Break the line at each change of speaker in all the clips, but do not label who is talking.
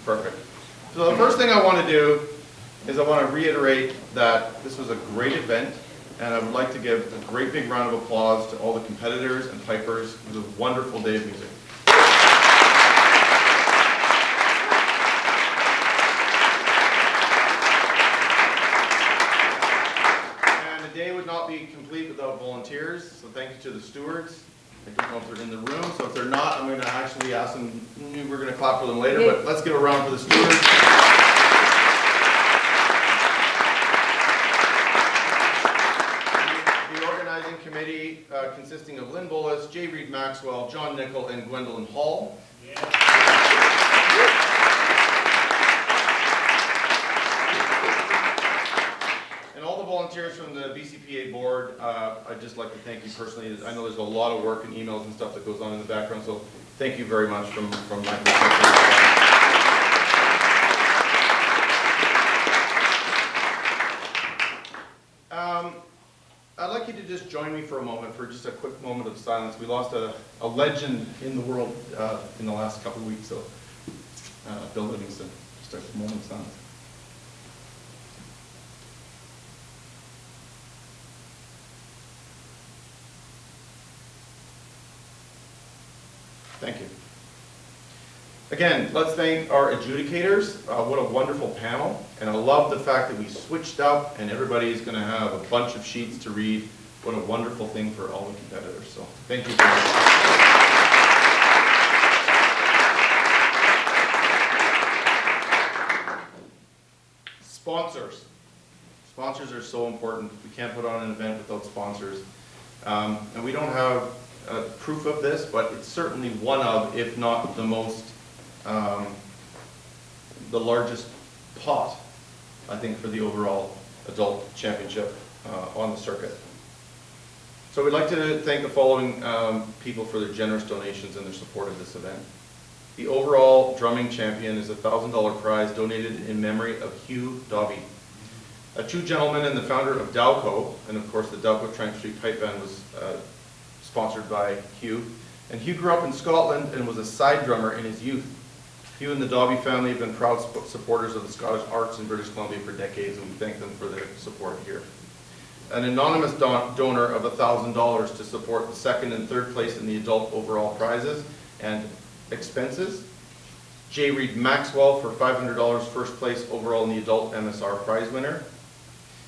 Perfect. So the first thing I want to do is I want to reiterate that this was a great event, and I would like to give a great big round of applause to all the competitors and pipers. It was a wonderful day of music. And the day would not be complete without volunteers, so thank you to the stewards. I don't know if they're in the room, so if they're not, I'm going to actually ask them, we're going to clap for them later, but let's give a round for the stewards. The organizing committee consisting of Lynn Bullis, J. Reed Maxwell, John Nickel, and Gwendolyn Hall. And all the volunteers from the BCPA board, I'd just like to thank you personally. I know there's a lot of work and emails and stuff that goes on in the background, so thank you very much from my perspective. I'd like you to just join me for a moment, for just a quick moment of silence. We lost a legend in the world in the last couple of weeks, so Bill Livingston, just a moment of silence. Thank you. Again, let's thank our adjudicators. What a wonderful panel. And I love the fact that we switched up and everybody is going to have a bunch of sheets to read. What a wonderful thing for all the competitors. So thank you very much. Sponsors. Sponsors are so important. We can't put on an event without sponsors. And we don't have proof of this, but it's certainly one of, if not the most, the largest pot, I think, for the overall adult championship on the circuit. So we'd like to thank the following people for their generous donations and their support of this event. The overall drumming champion is a $1,000 prize donated in memory of Hugh Dobby, a true gentleman and the founder of Dalco, and of course the Dalco Trank Street Pipe Band was sponsored by Hugh. And Hugh grew up in Scotland and was a side drummer in his youth. Hugh and the Dobby family have been proud supporters of the Scottish arts in British Columbia for decades, and we thank them for their support here. An anonymous donor of $1,000 to support the second and third place in the adult overall prizes and expenses. J. Reed Maxwell for $500, first place overall in the adult MSR prize winner.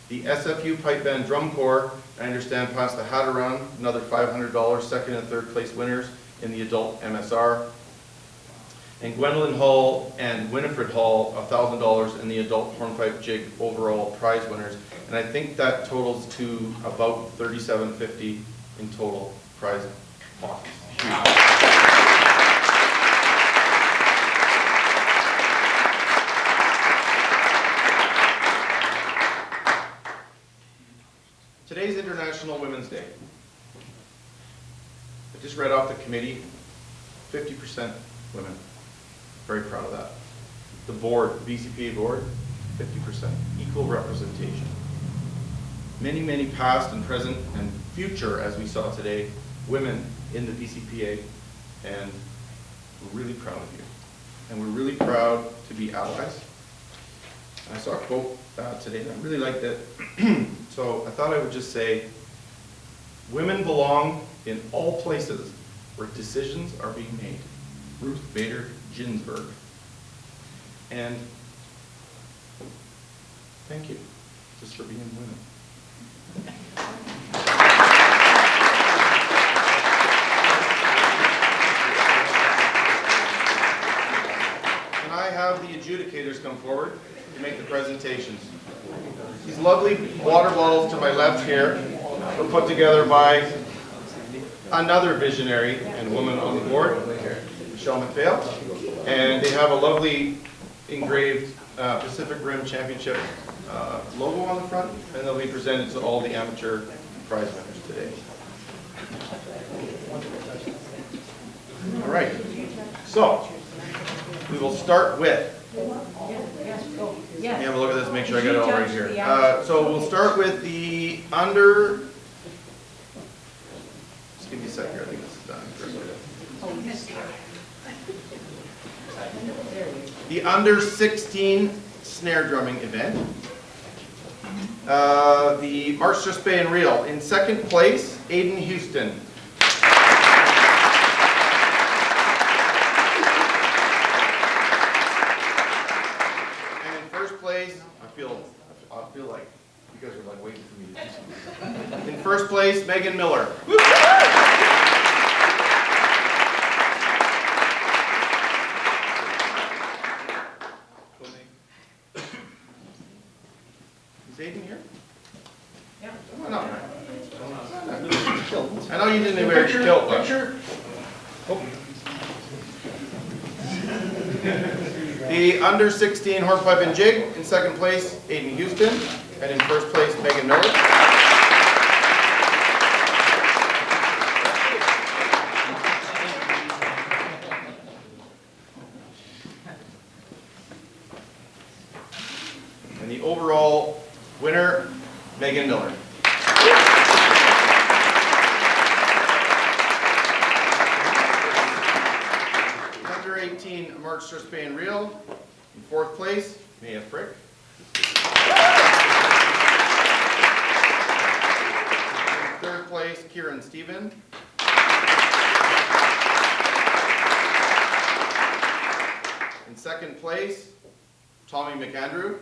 The SFU Pipe Band Drum Corps, I understand, passed the hat around, another $500, second and third place winners in the adult MSR. And Gwendolyn Hall and Winifred Hall, $1,000 in the adult hornpipe jig overall prize winners. And I think that totals to about $37.50 in total prize pot. Today's International Women's Day. I just read off the committee, 50% women. Very proud of that. The board, BCPA board, 50%. Equal representation. Many, many past and present and future, as we saw today, women in the BCPA, and we're really proud of you. And we're really proud to be allies. And I saw a quote today and I really liked it. So I thought I would just say, women belong in all places where decisions are being made. Ruth Bader Ginsburg. And thank you just for being women. Can I have the adjudicators come forward to make the presentations? These lovely water bottles to my left here were put together by another visionary and woman on the board, Michelle McPhail, and they have a lovely engraved Pacific Rim Championship logo on the front, and they'll be presented to all the amateur prize winners today. All right, so we will start with, let me have a look at this, make sure I got it all right here. So we'll start with the under, just give me a second here, I think this is done. the under 16 snare drumming event. The March to Spay and Reel. In second place, Aiden Houston. And in first place, I feel like you guys are like waiting for me to do something. In first place, Megan Miller. Is Aiden here?
Yeah.
Come on up. I know you didn't wear your kilt, but. Oh. The under 16 horsepipe and jig. In second place, Aiden Houston. And in first place, Megan Miller. And the overall winner, Megan Miller. Under 18 March to Spay and Reel. In fourth place, Maya Frick. In third place, Kieran Stephen. In second place, Tommy McAndrew.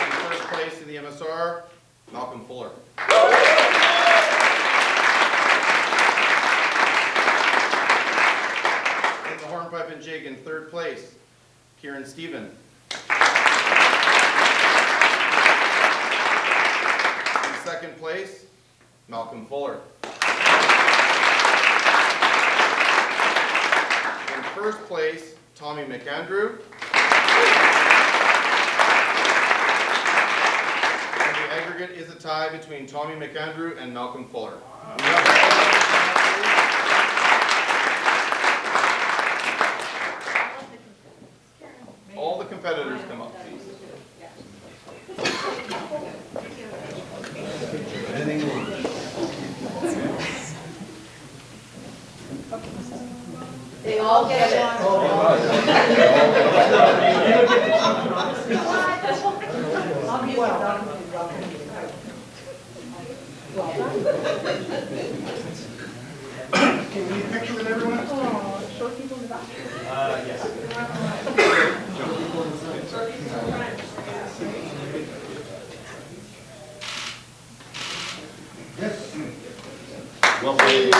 In first place in the MSR, Malcolm Fuller. In the hornpipe and jig, in third place, Kieran Stephen. In second place, Malcolm Fuller. In first place, Tommy McAndrew. And the aggregate is a tie between Tommy McAndrew and Malcolm Fuller. All the competitors come up, please.
They all get it.
Can we get a picture with everyone?
Show people in the back.
Yes. Well played.